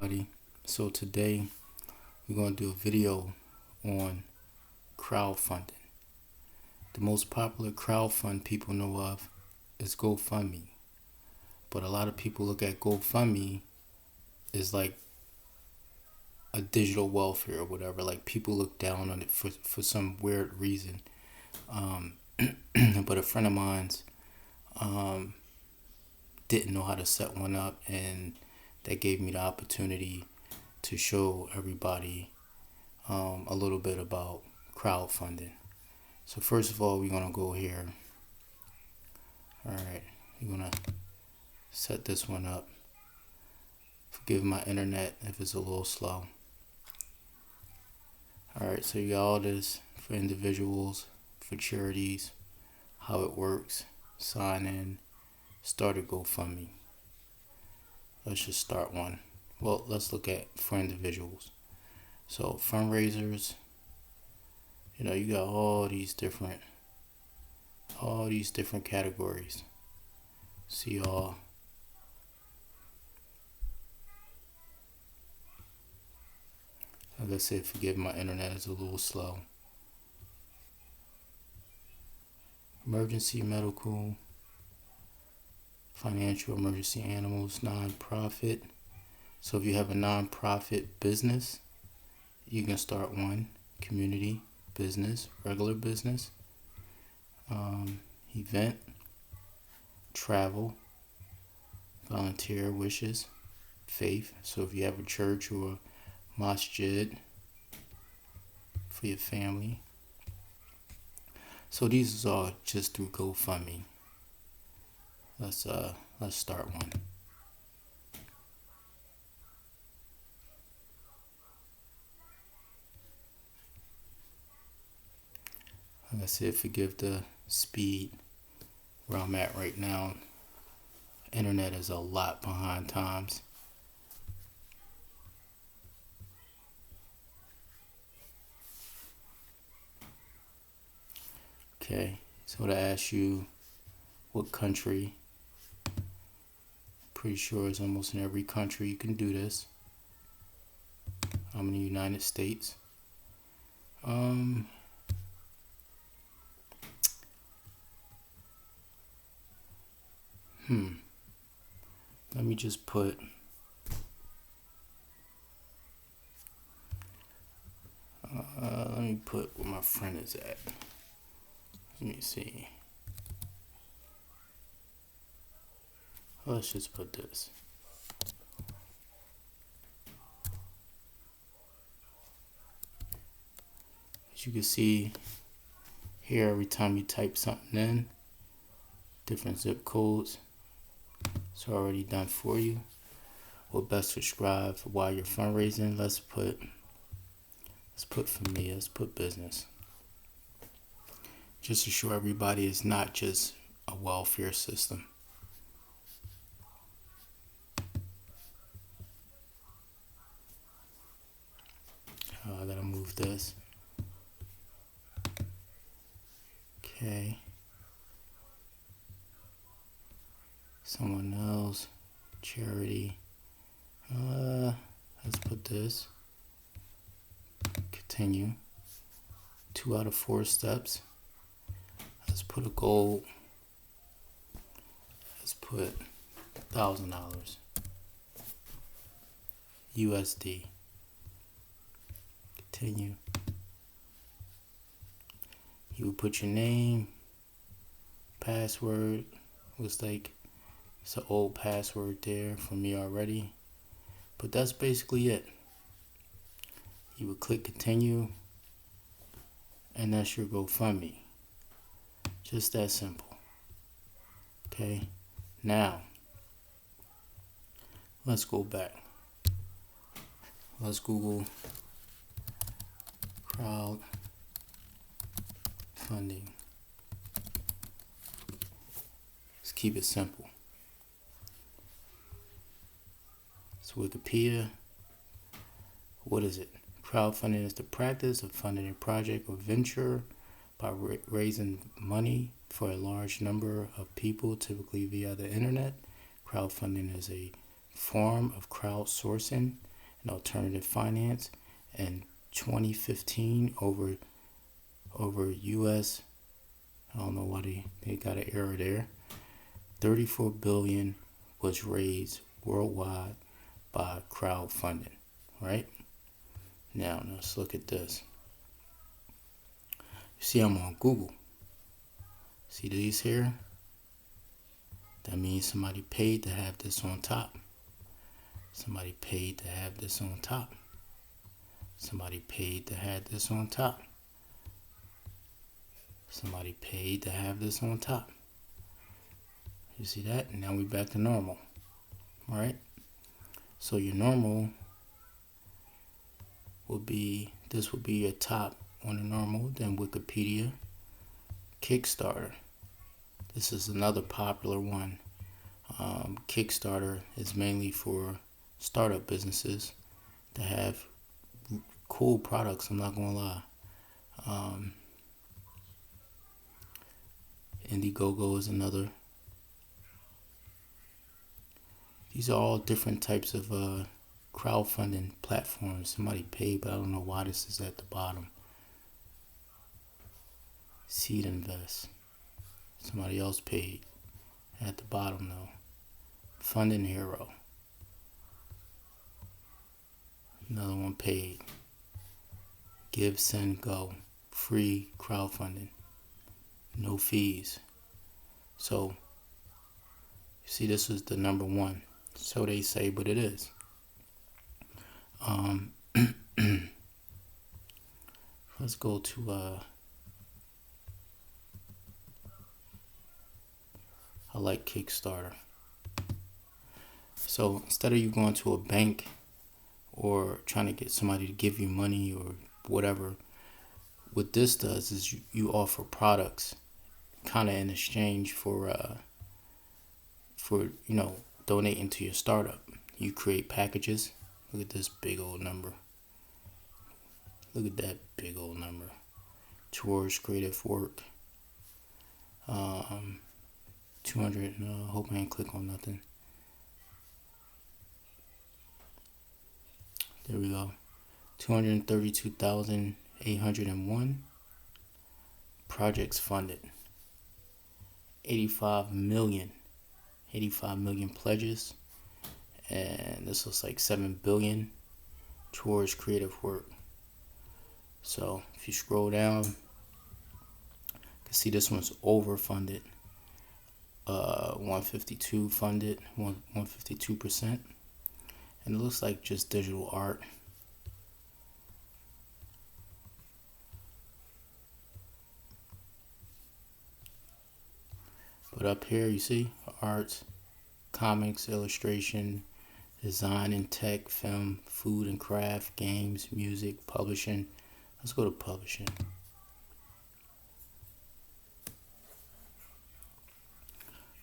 Buddy. So today we're going to do a video on crowdfunding. The most popular crowdfund people know of is GoFundMe. But a lot of people look at GoFundMe as like a digital welfare or whatever. Like people look down on it for some weird reason. But a friend of mine's didn't know how to set one up, and that gave me the opportunity to show everybody a little bit about crowdfunding. So first of all, we're gonna go here. All right, we're gonna set this one up. Forgive my internet if it's a little slow. All right, so you got all this for individuals, for charities, how it works, sign in, start a GoFundMe. Let's just start one. Well, let's look at for individuals. So fundraisers, you got all these different categories. See all. Like I said, forgive my internet is a little slow. Emergency medical, financial emergency animals, non-profit. So if you have a non-profit business, you can start one. Community, business, regular business, event, travel, volunteer wishes, faith. So if you have a church or a masjid for your family. So these is all just through GoFundMe. Let's start one. Like I said, forgive the speed where I'm at right now. Internet is a lot behind times. Okay, so to ask you what country, pretty sure it's almost in every country you can do this. I'm in the United States. Let me just put where my friend is at. Let me see. Let's just put this. As you can see here, every time you type something in, different zip codes, it's already done for you. What best subscribe while you're fundraising? Let's put for me, let's put business. Just to show everybody it's not just a welfare system. I gotta move this. Okay. Someone else, charity. Let's put this. Continue. 2 out of 4 steps. Let's put a goal. Let's put $1,000 USD. Continue. You would put your name, password. Looks like it's an old password there for me already, but that's basically it. You would click continue, and that's your GoFundMe. Just that simple. Okay, now let's go back. Let's Google crowdfunding. Let's keep it simple. So Wikipedia, what is it? Crowdfunding is the practice of funding a project or venture by raising money for a large number of people, typically via the internet. Crowdfunding is a form of crowdsourcing and alternative finance. And 2015 over US, I don't know why they got an error there. 34 billion was raised worldwide by crowdfunding, right? Now let's look at this. You see I'm on Google. See these here? That means somebody paid to have this on top. Somebody paid to have this on top. Somebody paid to have this on top. Somebody paid to have this on top. You see that? And now we're back to normal. All right? So your normal would be, this would be your top on the normal, then Wikipedia, Kickstarter. This is another popular one. Kickstarter is mainly for startup businesses that have cool products, I'm not gonna lie. Indiegogo is another. These are all different types of crowdfunding platforms. Somebody paid, but I don't know why this is at the bottom. Seed Invest. Somebody else paid. At the bottom though. Funding Hero. Another one paid. Give, Send, Go. Free crowdfunding. No fees. So, you see, this is the number one. So they say, but it is. Let's go to I like Kickstarter. So instead of you going to a bank or trying to get somebody to give you money or whatever, what this does is you offer products kind of in exchange for donating to your startup. You create packages. Look at this big old number. Look at that big old number. Towards creative work. 200. Hope I ain't click on nothing. There we go. 232,801 projects funded. 85 million pledges, and this looks like 7 billion towards creative work. So if you scroll down, you can see this one's overfunded. 152 funded, 152%, and it looks like just digital art. But up here you see arts, comics, illustration, design and tech, film, food and craft, games, music, publishing. Let's go to publishing.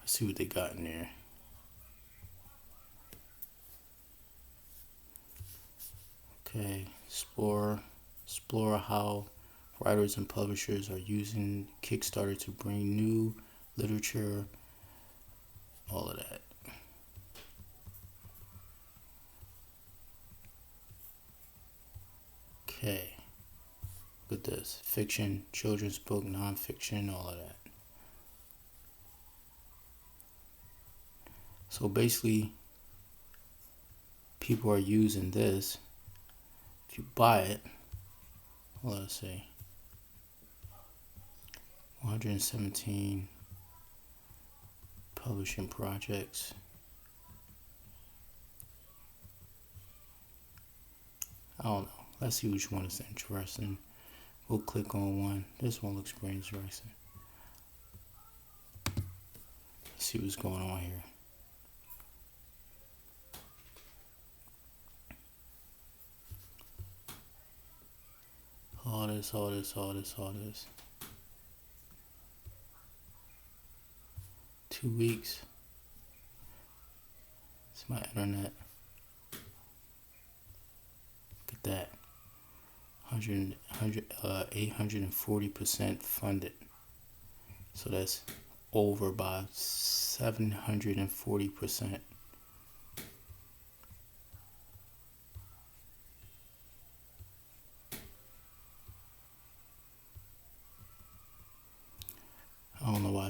Let's see what they got in there. Okay, explore how writers and publishers are using Kickstarter to bring new literature, all of that. Okay, look at this. Fiction, children's book, non-fiction, all of that. So basically, people are using this. If you buy it, let's say 117 publishing projects. I don't know. Let's see which one is interesting. We'll click on one. This one looks pretty interesting. Let's see what's going on here. All this. 2 weeks. It's my internet. Look at that. 840% funded. So that's over by 740%.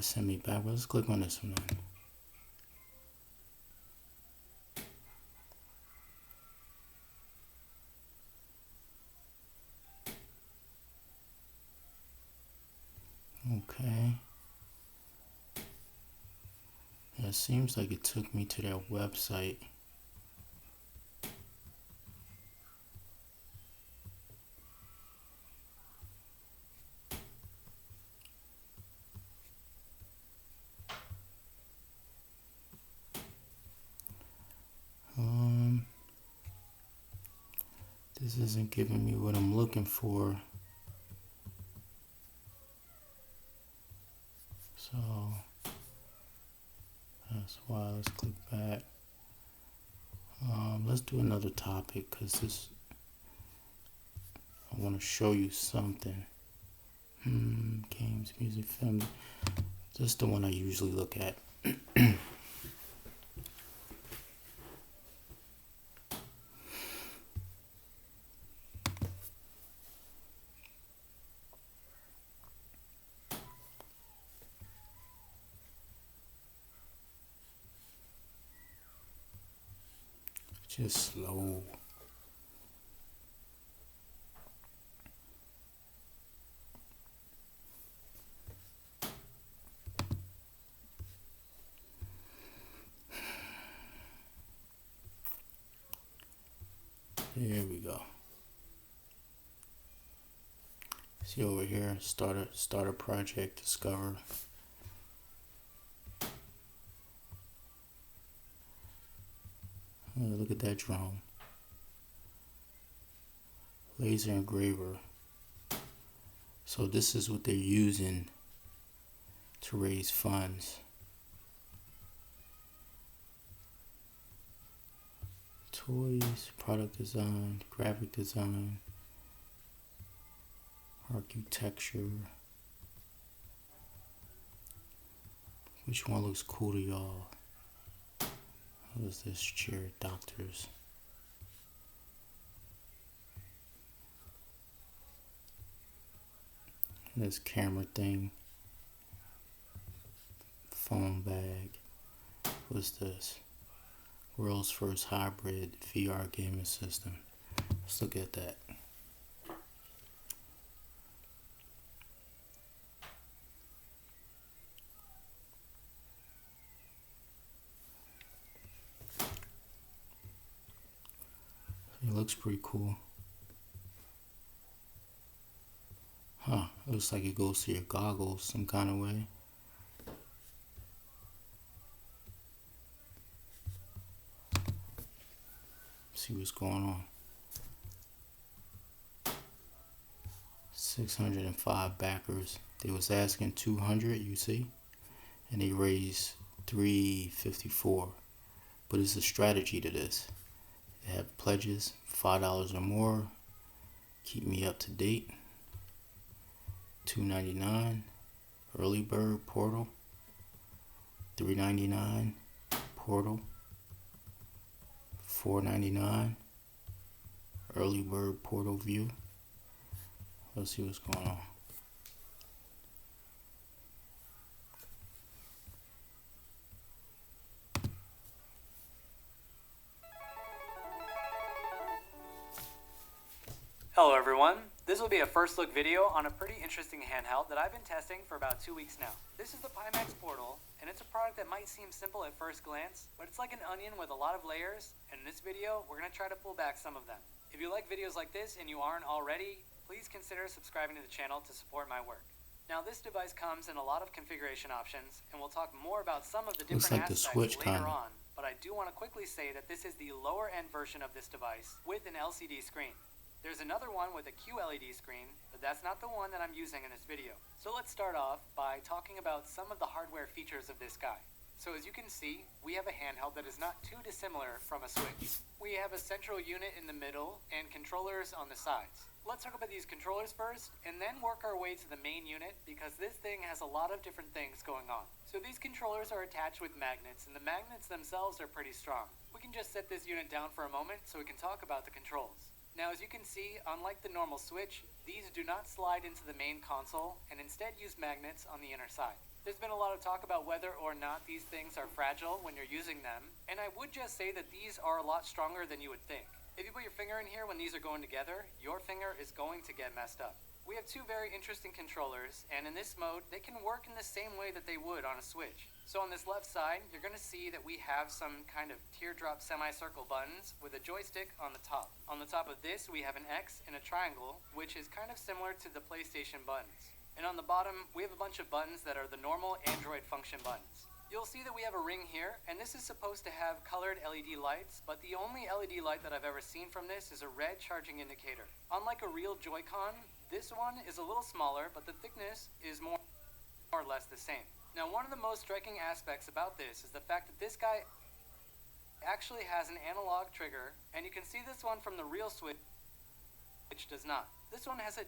why it sent me back. Let's click on this one then. Okay. Yeah, it seems like it took me to their website. This isn't giving me what I'm looking for. So that's why. Let's click back. Let's do another topic because I want to show you something. Games, music, film. This is the one I usually look at. Just slow. There we go. See over here, start a project, discover. Oh, look at that drone. Laser engraver. So this is what they're using to raise funds. Toys, product design, graphic design, architecture. Which one looks cool to y'all? What is this chair? Doctors. And this camera thing. Phone bag. What's this? World's first hybrid VR gaming system. Let's look at that. It looks pretty cool. Huh, it looks like it goes to your goggles some kind of way. See what's going on. 605 backers. They was asking 200, you see, and they raised 354. But it's a strategy to this. They have pledges, $5 or more. Keep me up to date. $2.99. Early bird portal. $3.99 portal. $4.99 early bird portal view. Let's see what's going on. Hello everyone, this will be a first look video on a pretty interesting handheld that I've been testing for about 2 weeks now. This is the Pimax Portal, and it's a product that might seem simple at first glance, but it's like an onion with a lot of layers, and in this video, we're going to try to pull back some of them. If you like videos like this and you aren't already, please consider subscribing to the channel to support my work. Now this device comes in a lot of configuration options, and we'll talk more about some of the different aspects later on, but I do want to quickly say that this is the lower end version of this device with an LCD screen. There's another one with a QLED screen, but that's not the one that I'm using in this video. So let's start off by talking about some of the hardware features of this guy. So as you can see, we have a handheld that is not too dissimilar from a Switch. We have a central unit in the middle and controllers on the sides. Let's talk about these controllers first, and then work our way to the main unit, because this thing has a lot of different things going on. So these controllers are attached with magnets, and the magnets themselves are pretty strong. We can just set this unit down for a moment so we can talk about the controls. Now as you can see, unlike the normal Switch, these do not slide into the main console and instead use magnets on the inner side. There's been a lot of talk about whether or not these things are fragile when you're using them, and I would just say that these are a lot stronger than you would think. If you put your finger in here when these are going together, your finger is going to get messed up. We have two very interesting controllers, and in this mode, they can work in the same way that they would on a Switch. So on this left side, you're going to see that we have some kind of teardrop semicircle buttons with a joystick on the top. On the top of this, we have an X and a triangle, which is kind of similar to the PlayStation buttons. And on the bottom, we have a bunch of buttons that are the normal Android function buttons. You'll see that we have a ring here, and this is supposed to have colored LED lights, but the only LED light that I've ever seen from this is a red charging indicator. Unlike a real Joy-Con, this one is a little smaller, but the thickness is more or less the same. Now, one of the most striking aspects about this is the fact that this guy actually has an analog trigger, and you can see this one from the real Switch, which does not. This one has a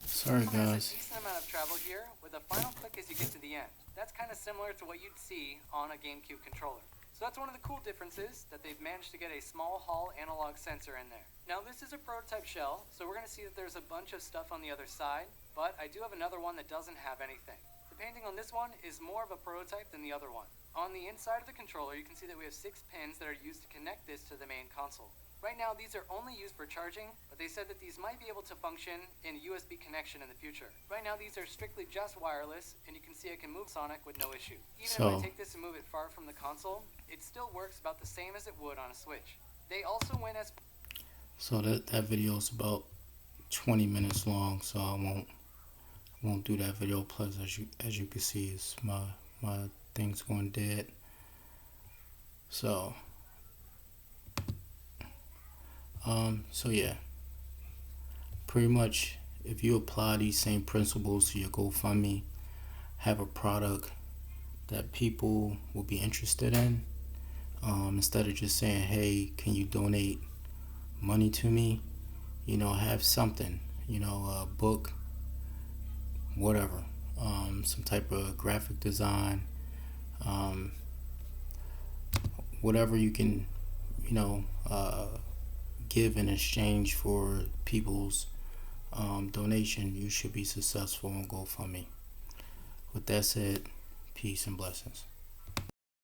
Sorry has a guys. decent amount of travel here, with a final click as you get to the end. That's kind of similar to what you'd see on a GameCube controller. So that's one of the cool differences, that they've managed to get a small Hall analog sensor in there. Now this is a prototype shell, so we're going to see that there's a bunch of stuff on the other side, but I do have another one that doesn't have anything. The painting on this one is more of a prototype than the other one. On the inside of the controller, you can see that we have 6 pins that are used to connect this to the main console. Right now, these are only used for charging, but they said that these might be able to function in a USB connection in the future. Right now, these are strictly just wireless, and you can see I can move Sonic with no issue. Even if I take this and move it far from the console, it still works about the same as it would on a Switch. They also went as... So that video is about 20 minutes long, so I won't do that video. Plus, as you can see, it's my thing's going dead. So yeah, pretty much if you apply these same principles to your GoFundMe, have a product that people will be interested in, instead of just saying, hey, can you donate money to me, have something, a book, whatever, some type of graphic design, whatever you can, give in exchange for people's donation. You should be successful on GoFundMe. With that said, peace and blessings.